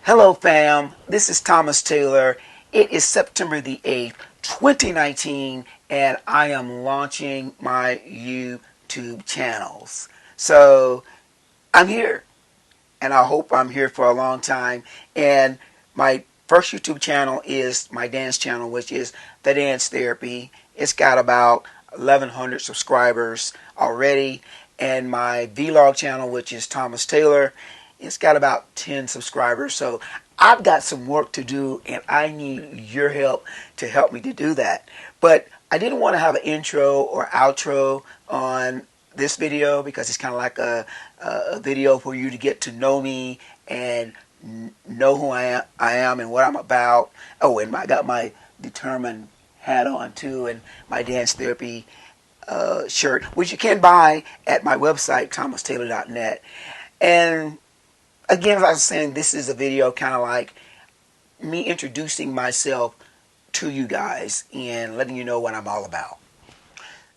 Hello, fam. This is Thomas Taylor. It is September the 8th, 2019, and I am launching my YouTube channels. So I'm here, and I hope I'm here for a long time. And my first YouTube channel is my dance channel, which is The Dance Therapy. It's got about 1,100 subscribers already. And my vlog channel, which is Thomas Taylor, it's got about 10 subscribers. So I've got some work to do, and I need your help to help me to do that. But I didn't want to have an intro or outro on this video because it's kind of like a video for you to get to know me and know who I am and what I'm about. Oh, and I got my Determined hat on too, and my dance therapy shirt, which you can buy at my website, thomastaylor.net. And again, as I was saying, this is a video kind of like me introducing myself to you guys and letting you know what I'm all about.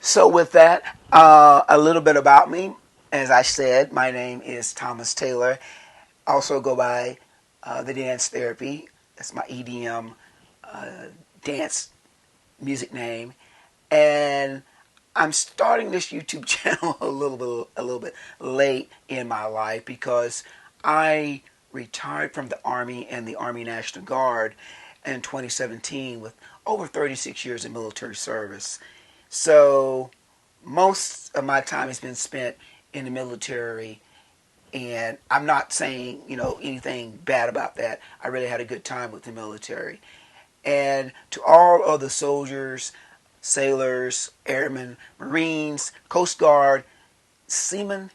So with that, a little bit about me. As I said, my name is Thomas Taylor. I also go by The Dance Therapy. That's my EDM dance music name. And I'm starting this YouTube channel a little bit late in my life because I retired from the Army and the Army National Guard in 2017 with over 36 years of military service. So most of my time has been spent in the military, and I'm not saying, anything bad about that. I really had a good time with the military. And to all of the soldiers, sailors, airmen, Marines, Coast Guard, seamen,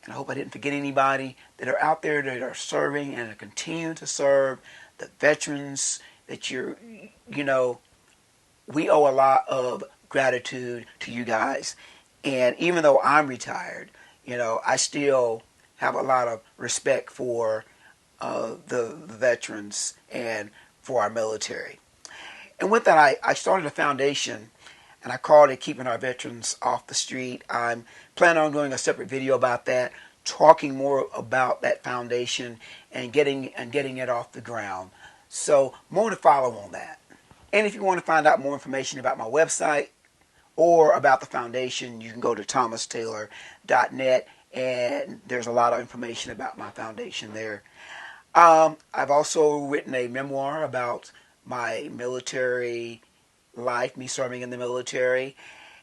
and I hope I didn't forget anybody that are out there that are serving and are continuing to serve, the veterans that we owe a lot of gratitude to you guys. And even though I'm retired, I still have a lot of respect for the veterans and for our military. And with that, I started a foundation, and I called it Keeping Our Veterans Off the Street. I'm planning on doing a separate video about that, talking more about that foundation and getting it off the ground. So more to follow on that. And if you want to find out more information about my website or about the foundation, you can go to thomastaylor.net, and there's a lot of information about my foundation there. I've also written a memoir about my military life, me serving in the military,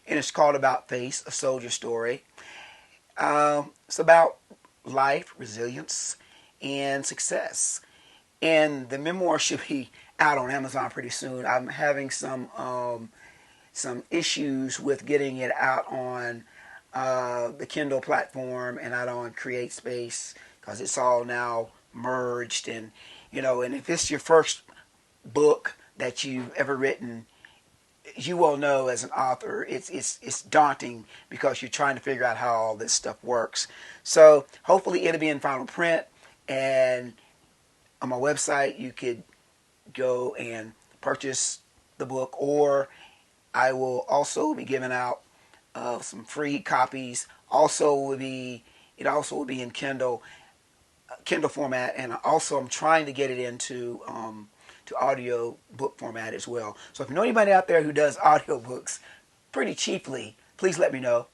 and it's called About Face, A Soldier Story. It's about life, resilience, and success. And the memoir should be out on Amazon pretty soon. I'm having some issues with getting it out on the Kindle platform and out on CreateSpace because it's all now merged. And and if it's your first book that you've ever written, you will know as an author it's daunting because you're trying to figure out how all this stuff works. So hopefully it'll be in final print, and on my website you could go and purchase the book, or I will also be giving out some free copies. It also will be in Kindle format, and also I'm trying to get it into to audio book format as well. So if you know anybody out there who does audio books pretty cheaply, please let me know.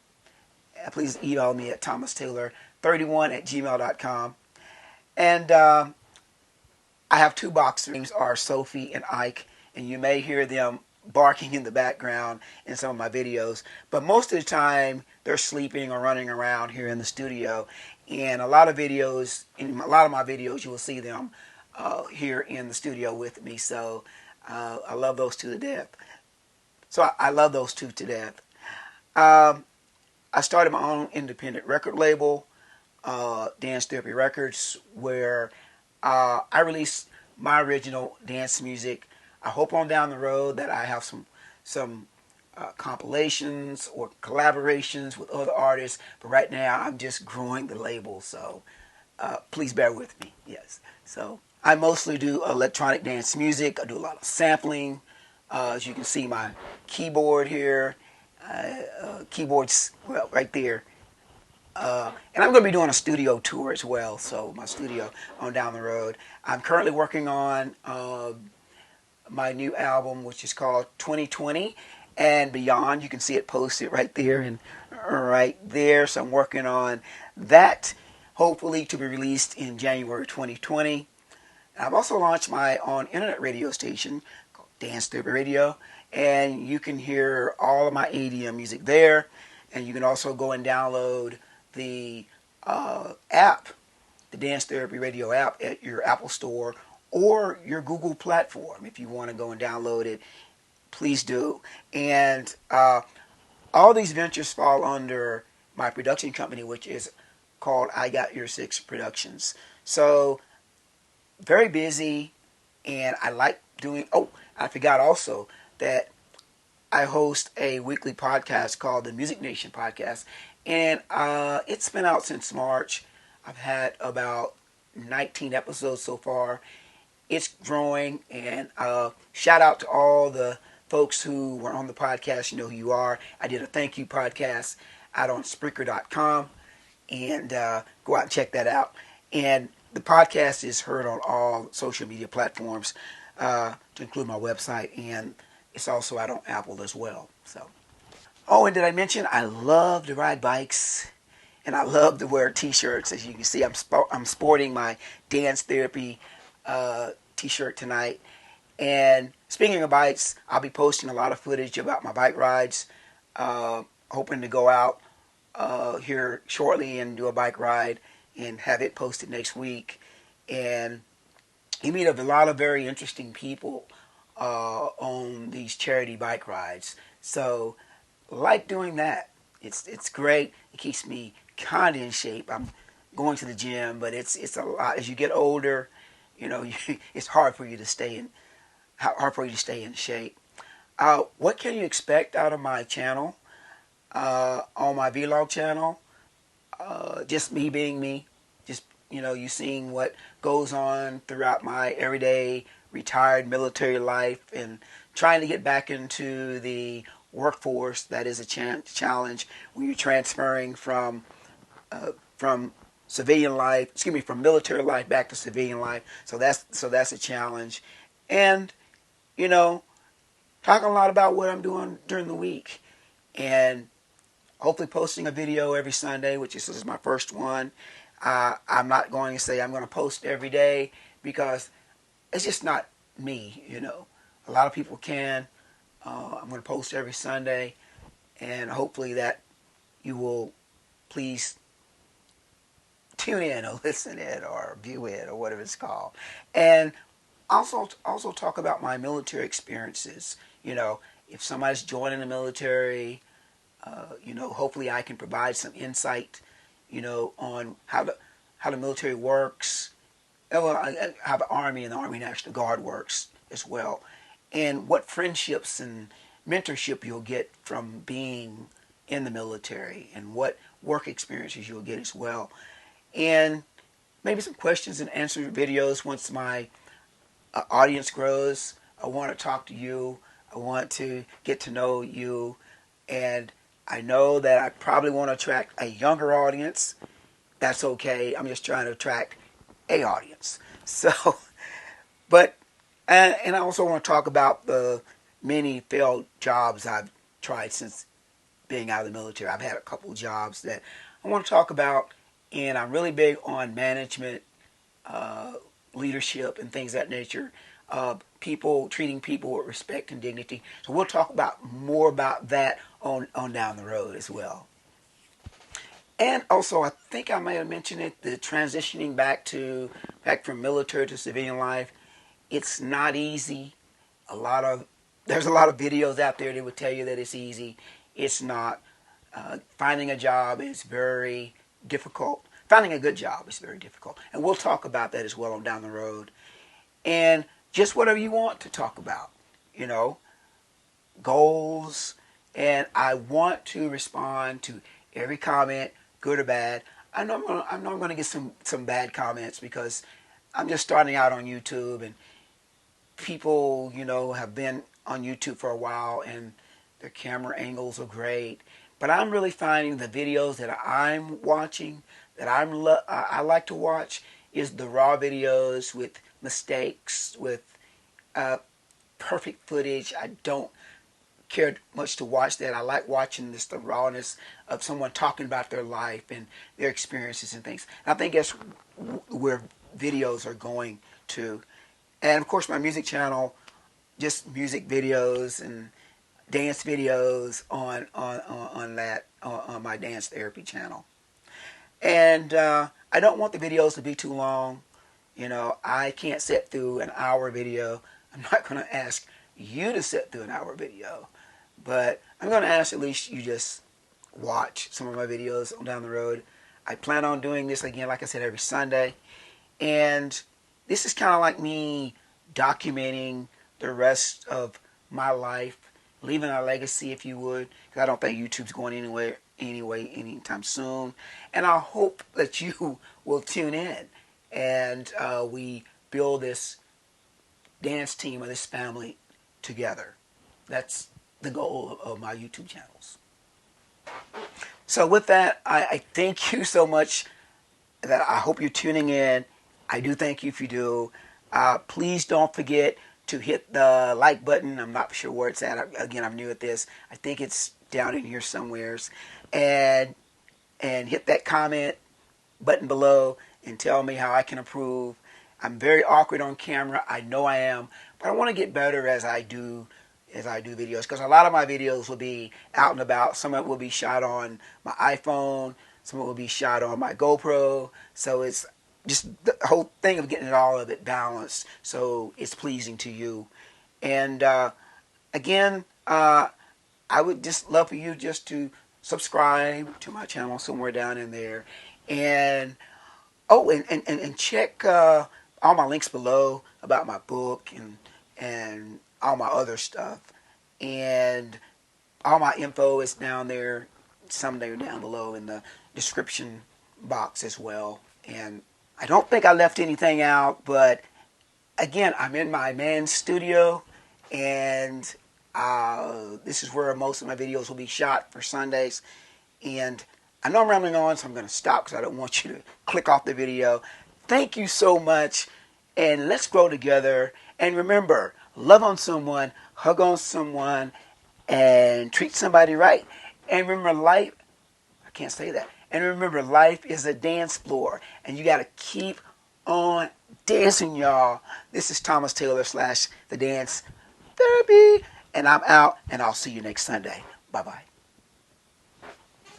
Please email me at thomastaylor31@gmail.com. And I have two boxers. Their names are Sophie and Ike, and you may hear them barking in the background in some of my videos, but most of the time they're sleeping or running around here in the studio. And in a lot of my videos, you will see them here in the studio with me. So I love those two to death. I started my own independent record label, Dance Therapy Records, where I release my original dance music. I hope on down the road that I have some compilations or collaborations with other artists. But right now, I'm just growing the label, so please bear with me. Yes. So I mostly do electronic dance music. I do a lot of sampling. As you can see, my keyboard here, keyboards right there. And I'm going to be doing a studio tour as well. So my studio on down the road. I'm currently working on my new album, which is called 2020 and Beyond. You can see it posted right there and right there. So I'm working on that, hopefully to be released in January 2020. I've also launched my own internet radio station called Dance Therapy Radio, and you can hear all of my ADM music there. And you can also go and download the app, the Dance Therapy Radio app, at your Apple Store or your Google platform. If you want to go and download it, please do. And all these ventures fall under my production company, which is called I Got Your Six Productions. So very busy, and I like doing. Oh, I forgot also that I host a weekly podcast called the Music Nation Podcast, and it's been out since March. I've had about 19 episodes so far. It's growing, and shout out to all the folks who were on the podcast. You know who you are. I did a thank you podcast out on Spreaker.com, and go out and check that out. And the podcast is heard on all social media platforms, to include my website, and it's also out on Apple as well. So, oh, and did I mention I love to ride bikes, and I love to wear T-shirts. As you can see, I'm sporting my Dance Therapy T-shirt tonight. And speaking of bikes, I'll be posting a lot of footage about my bike rides. Hoping to go out here shortly and do a bike ride and have it posted next week. And you meet a lot of very interesting people on these charity bike rides. So, like doing that. It's great. It keeps me kind of in shape. I'm going to the gym, but it's a lot. As you get older, you know, it's hard for you to stay in shape. What can you expect out of my channel? On my vlog channel, just me being me. Just, you know, you seeing what goes on throughout my everyday retired military life and trying to get back into the workforce. That is a challenge when you're transferring from civilian life, from military life back to civilian life. So that's a challenge. And, you know, talking a lot about what I'm doing during the week, and hopefully posting a video every Sunday, which this is my first one. I'm not going to say I'm going to post every day because it's just not me, you know. A lot of people can. I'm going to post every Sunday, and hopefully that you will please tune in or listen in or view it or whatever it's called. And also talk about my military experiences. You know, if somebody's joining the military, you know, hopefully I can provide some insight, you know, on how the military works, how the Army and the Army National Guard works as well, and what friendships and mentorship you'll get from being in the military, and what work experiences you'll get as well, and maybe some questions and answer videos once my audience grows. I want to talk to you. I want to get to know you, and I know that I probably want to attract a younger audience. That's okay. I'm just trying to attract a audience. So, but, and I also want to talk about the many failed jobs I've tried since being out of the military. I've had a couple jobs that I want to talk about, and I'm really big on management, leadership, and things of that nature. Treating people with respect and dignity. So we'll talk about more about that on down the road as well. And also, I think I may have mentioned it, the transitioning back from military to civilian life. It's not easy. There's a lot of videos out there that would tell you that it's easy. It's not. Finding a job is very difficult. Finding a good job is very difficult. And we'll talk about that as well on down the road. And just whatever you want to talk about, you know, goals. And I want to respond to every comment, good or bad. I know I'm going to get some bad comments because I'm just starting out on YouTube, and people, you know, have been on YouTube for a while, and their camera angles are great, But I'm really finding the videos that I'm watching, that I like to watch, is the raw videos with mistakes, with uh, perfect footage. I don't care much to watch that. I like watching this, the rawness of someone talking about their life and their experiences and things. And I think that's where videos are going to. And of course, my music channel, just music videos and dance videos on that on my dance therapy channel. And I don't want the videos to be too long. You know, I can't sit through an hour video. I'm not going to ask you to sit through an hour video, but I'm going to ask at least you just watch some of my videos down the road. I plan on doing this again, like I said, every Sunday. And this is kind of like me documenting the rest of my life, leaving a legacy, if you would, because I don't think YouTube's going anywhere anyway anytime soon. And I hope that you will tune in and we build this dance team or this family together. That's the goal of my YouTube channels. So with that, I thank you so much. That I hope you're tuning in. I do thank you if you do. Please don't forget to hit the like button. I'm not sure where it's at. Again, I'm new at this. I think it's down in here somewheres. And hit that comment button below and tell me how I can improve. I'm very awkward on camera. I know I am, but I want to get better as I do videos, because a lot of my videos will be out and about. Some of it will be shot on my iPhone. Some of it will be shot on my GoPro. So it's just the whole thing of getting all of it balanced so it's pleasing to you. And again, I would just love for you just to subscribe to my channel somewhere down in there. And oh, and check all my links below about my book and all my other stuff. And all my info is down there, somewhere down below in the description box as well. And I don't think I left anything out, but again, I'm in my man's studio, and this is where most of my videos will be shot for Sundays. And I know I'm rambling on, so I'm going to stop because I don't want you to click off the video. Thank you so much, and let's grow together. And remember, love on someone, hug on someone, and treat somebody right. And remember, life, I can't say that. And remember, life is a dance floor, and you got to keep on dancing, y'all. This is Thomas Taylor / The Dance Therapy, and I'm out, and I'll see you next Sunday. Bye-bye.